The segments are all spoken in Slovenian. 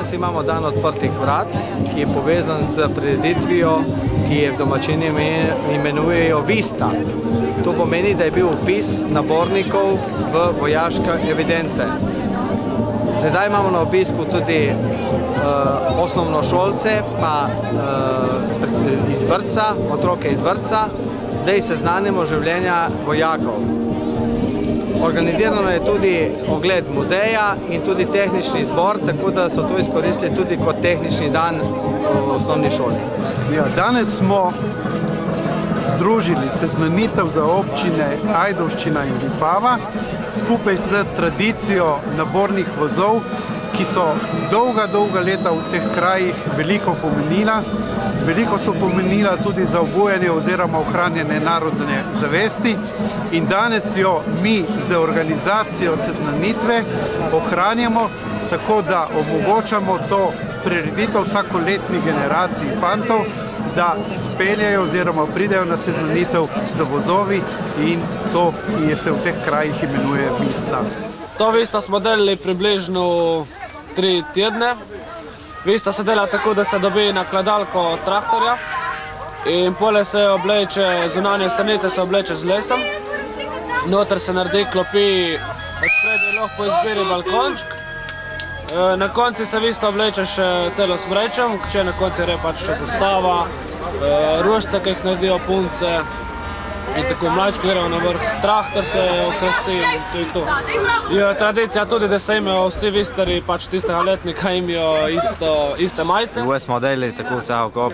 Danes imamo dan odprtih vrat, ki je povezan z prireditvijo, ki je v domačini imenujejo Vista. To pomeni, da je bil vpis nabornikov v vojaške evidence. Sedaj imamo na obisku tudi osnovnošolce, pa iz vrtca, otroke iz vrtca, da jih seznanimo življenja vojakov. Organizirano je tudi ogled muzeja in tudi tehnični zbor, tako da so to izkoristili tudi kot tehnični dan v osnovni šoli. Ja, danes smo združili seznanitev za občine Ajdovščina in Vipava skupaj z tradicijo nabornih vozov, ki so dolga leta v teh krajih veliko pomenila. Veliko so pomenila tudi za obujanje oziroma ohranjanje narodne zavesti in danes jo mi z organizacijo seznanitve ohranjamo, tako da omogočamo to prireditev vsakoletni generaciji fantov, da speljajo oziroma pridejo na seznanitev za vozovi in to se v teh krajih imenuje Vista. To Vista smo delali približno 3 tedne. Vista se dela tako, da se dobi nakladalko traktorja in pole se obleče, zunanje stranice se obleče z lesom. Noter se naredi klopi, odspredje lahko po izbiri balkončk. Na konci se Vista obleče še celo smrečem, če na konci gre pač še sestava, rožce, ki jih naredijo punce in tako mlački grejo na vrh. Traktor se okrasi in to je to. Je tradicija tudi, da se imajo vsi Vistari pač tistega letnika imajo iste majice. Uvijek smo delali tako vse okop.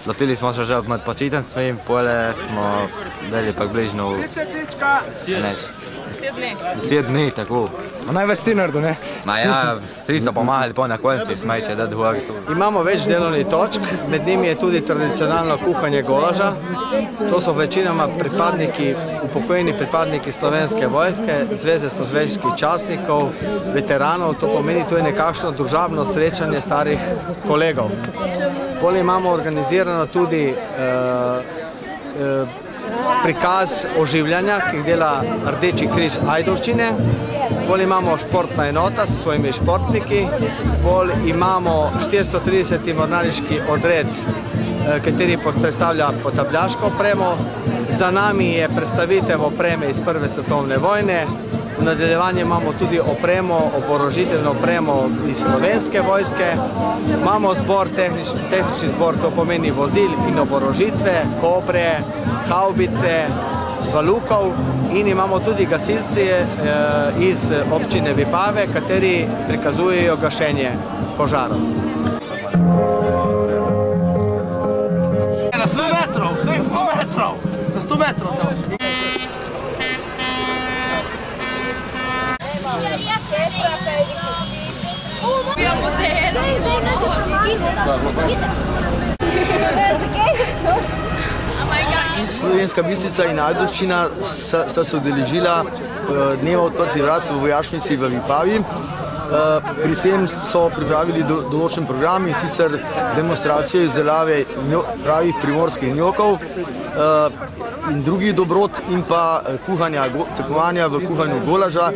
Lotili smo se že med počitnicami, pole smo delali pa bližno 10 dni, tako. Največ si naredil, ne? Ja, vsi so pomagali po na konci, smeče, da dvori. Imamo več delovnih točk, med njimi je tudi tradicionalno kuhanje golaža. To so večinoma pripadniki, upokojeni pripadniki Slovenske vojske, Zveze slovenskih častnikov, veteranov, to pomeni, to je nekakšno družabno srečanje starih kolegov. Poleg imamo organizirano tudi prikaz oživljanja, ki dela Rdeči križ Ajdovščine. Pol imamo športna enota s svojimi športniki, pol imamo 430. mornariški odred, kateri predstavlja potapljaško opremo. Za nami je predstavitev opreme iz Prve svetovne vojne. V nadaljevanju imamo tudi opremo, oborožitveno opremo iz Slovenske vojske. Imamo zbor, tehnični zbor, to pomeni vozil in oborožitve, kobre, havbice, valukov in imamo tudi gasilci iz občine Vipave, kateri prikazujejo gašenje požarov. Na 100 metrov! Na 100 metrov! Na 100 metrov! Slovenska Bistrica in Ajdovščina sta se udeležila dneva odprtih vrat v vojašnici v Vipavi. Pri tem so pripravili določen program in sicer demonstracijo izdelave pravih primorskih njokov in drugih dobrot in pa tekmovanja v kuhanju golaža.